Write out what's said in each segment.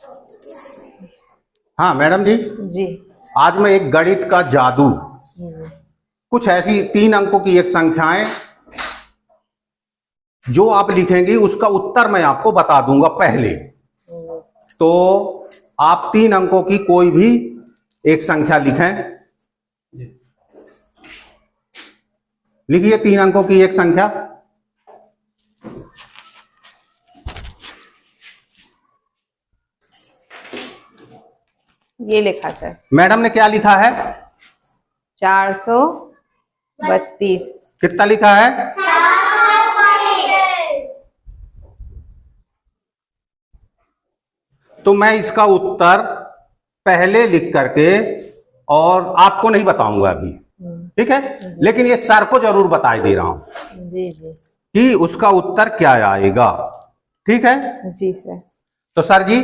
हाँ मैडम जी, जी आज मैं एक गणित का जादू, कुछ ऐसी 3 अंकों की एक संख्याएं जो आप लिखेंगी उसका उत्तर मैं आपको बता दूंगा पहले। तो आप 3 अंकों की कोई भी एक संख्या लिखें। लिखिए 3 अंकों की एक संख्या। ये लिखा सर। मैडम ने क्या लिखा है? 432। कितना लिखा है? 432। तो मैं इसका उत्तर पहले लिख करके और आपको नहीं बताऊंगा अभी, ठीक है? लेकिन ये सर को जरूर बता दे रहा हूं जी जी कि उसका उत्तर क्या आएगा, ठीक है? जी सर। तो सर जी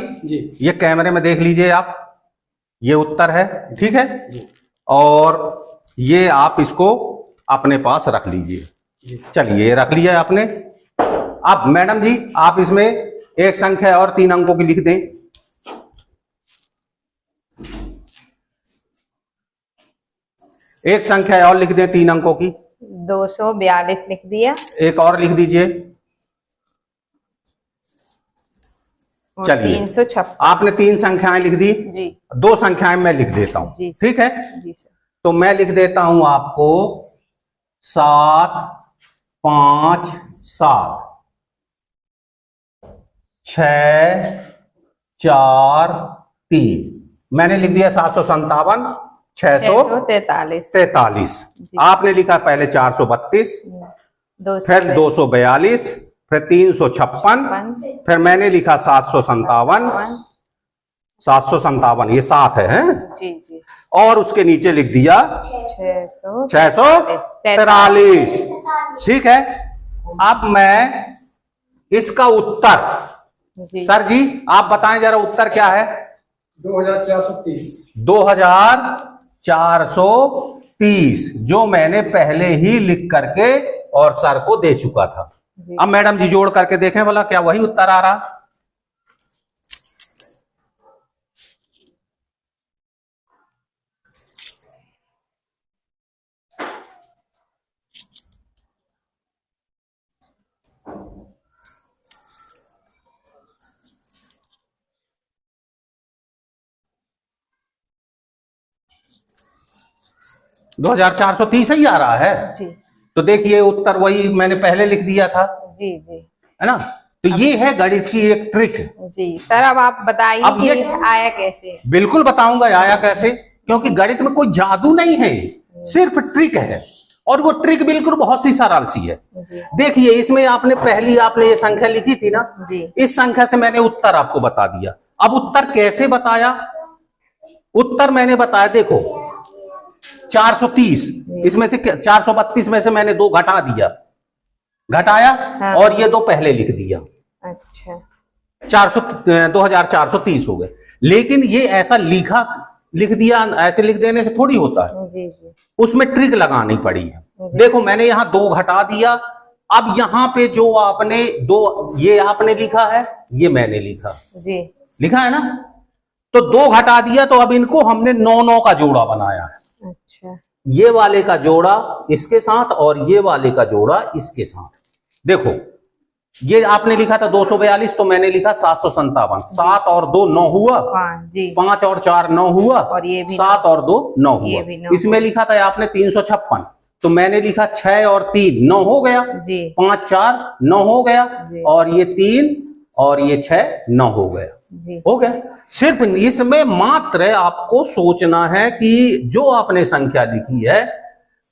ये कैमरे में देख लीजिए आप, ये उत्तर है, ठीक है? और ये आप इसको अपने पास रख लीजिए। चलिए रख लिया आपने। अब मैडम जी आप इसमें एक संख्या और 3 अंकों की लिख दें। एक संख्या और लिख दें 3 अंकों की। 242 लिख दिया। एक और लिख दीजिए। चलिए 356। आपने 3 संख्याएं लिख दी। जी 2 संख्याएं मैं लिख देता हूं, जी ठीक है? जी सर। तो मैं लिख देता हूं आपको 7 5 7 6 4 3। मैंने लिख दिया 757 643। आपने लिखा पहले 432, फिर 242, फिर 356, फिर मैंने लिखा 757। 757 ये 7 है जी जी। और उसके नीचे लिख दिया 643, ठीक है? अब मैं इसका उत्तर, सर जी आप बताएं जरा उत्तर क्या है? 2430। 2430 जो मैंने पहले ही लिख करके और सर को दे चुका था। अब मैडम जी जोड़ करके देखें भला क्या वही उत्तर आ रहा? दो 2430 ही आ रहा है जी। तो देखिए उत्तर वही मैंने पहले लिख दिया था, जी जी है ना? तो ये है गणित की एक ट्रिक। जी सर, अब आप बताइए अब ये कि आया कैसे? बिल्कुल बताऊंगा आया कैसे, क्योंकि गणित में कोई जादू नहीं है, सिर्फ ट्रिक है। और वो ट्रिक बिल्कुल बहुत सी सरल सी है। देखिए इसमें आपने ये संख्या लिखी थी ना जी। इस संख्या से मैंने उत्तर आपको बता दिया। अब उत्तर कैसे बताया? उत्तर मैंने बताया, देखो 430 इसमें से 432 में से मैंने 2 घटा दिया, घटाया हाँ। और ये 2 पहले लिख दिया। अच्छा 2430 हो गए। लेकिन ये ऐसा लिख दिया, ऐसे लिख देने से थोड़ी होता है, जी जी। उसमें ट्रिक लगानी पड़ी है। देखो मैंने यहां 2 घटा दिया। अब यहां पे जो आपने 2 ये आपने लिखा है, ये मैंने लिखा जी लिखा है ना, तो 2 घटा दिया तो अब इनको हमने 9 का जोड़ा बनाया है। अच्छा ये वाले का जोड़ा इसके साथ और ये वाले का जोड़ा इसके साथ। देखो ये आपने लिखा था 242 तो मैंने लिखा 757। 7 और 2 9 हुआ, 5 और 4 9 हुआ, और ये भी 7 और 2 9 हुआ। इसमें लिखा था आपने 356 तो मैंने लिखा 6 और 3 9 हो गया, 5 4 9 हो गया, और ये 3 और ये 6 9 हो गया, हो गया। सिर्फ इसमें मात्र आपको सोचना है कि जो आपने संख्या लिखी है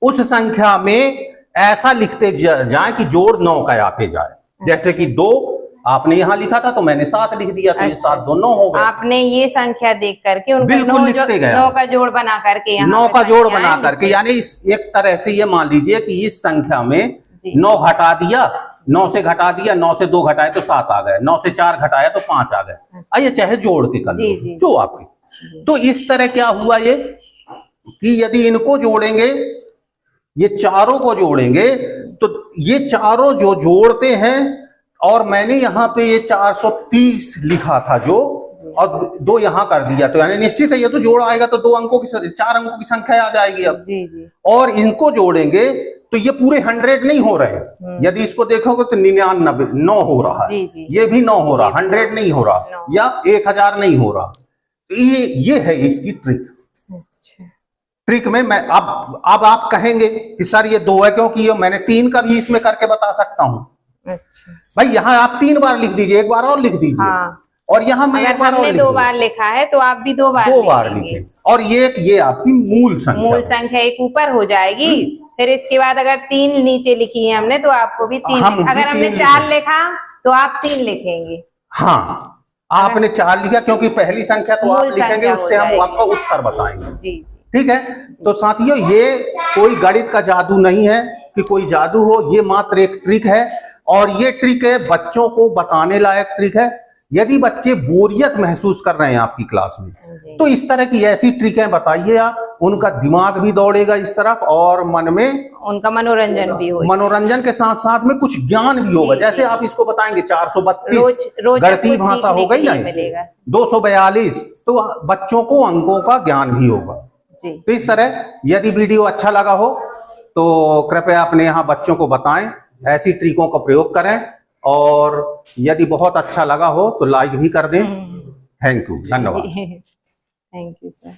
उस संख्या में ऐसा लिखते जाए कि जोड़ 9 का आते जाए। जैसे कि 2 आपने यहां लिखा था तो मैंने 7 लिख दिया, तो ये 7 2 9 हो गया। आपने ये संख्या देख करके उनको बिल्कुल लिखते गया, 9 का जोड़ बना करके, 9 का जोड़ बना करके, यानी इस एक तरह से ये मान लीजिए कि इस संख्या में 9 घटा दिया, 9 से घटा दिया, 9 से 2 घटाए तो 7 आ गए, 9 से 4 घटाया तो 5 आ गए। आइए चाहे जोड़ के कर लो जो आपके। तो इस तरह क्या हुआ ये कि यदि इनको जोड़ेंगे, ये चारों को जोड़ेंगे, तो ये चारों जो जोड़ते हैं, और मैंने यहां पे ये 430 लिखा था जो, और 2 यहाँ कर दिया, तो यानी निश्चित है ये तो जोड़ आएगा तो 4 अंकों की संख्या आ जाएगी अब। जी जी। और इनको जोड़ेंगे तो ये पूरे 100 नहीं हो रहे। यदि इसको देखोगे तो 99 9 हो रहा है। जी जी। ये भी 9 हो रहा, 100 नहीं हो रहा, या 1000 नहीं हो रहा। तो ये है इसकी ट्रिक। ट्रिक में मैं अब आप कहेंगे कि सर ये 2 है क्योंकि मैंने 3 का भी इसमें करके बता सकता हूं। अच्छा भाई यहाँ आप 3 बार लिख दीजिए, एक बार और लिख दीजिए। हाँ। और यहाँ मैं अगर हमने 2 बार लिखा है तो आप भी 2 बार लिखे। और ये आपकी मूल संख्या एक ऊपर हो जाएगी। फिर इसके बाद अगर 3 नीचे लिखी है हमने तो आपको भी 3, अगर हमने 4 लिखा तो आप 3 लिखेंगे। हाँ, आपने 4 लिखा क्योंकि पहली संख्या तो आप लिखेंगे, उससे हम आपका उत्तर बताएंगे। ठीक है। तो साथियों ये कोई गणित का जादू नहीं है कि कोई जादू हो, ये मात्र एक ट्रिक है। और ये ट्रिक है बच्चों को बताने लायक ट्रिक है। यदि बच्चे बोरियत महसूस कर रहे हैं आपकी क्लास में, तो इस तरह की ऐसी ट्रिकें बताइए आप, उनका दिमाग भी दौड़ेगा इस तरफ और मन में उनका मनोरंजन भी होगा। मनोरंजन के साथ साथ में कुछ ज्ञान भी होगा। जैसे आप इसको बताएंगे 432 गणितीय भाषा हो गई ना, 242, तो बच्चों को अंकों का ज्ञान भी होगा। तो इस तरह यदि वीडियो अच्छा लगा हो तो कृपया अपने यहाँ बच्चों को बताएं, ऐसी ट्रिकों का प्रयोग करें। और यदि बहुत अच्छा लगा हो तो लाइक भी कर दें। थैंक यू, धन्यवाद। Thank you sir.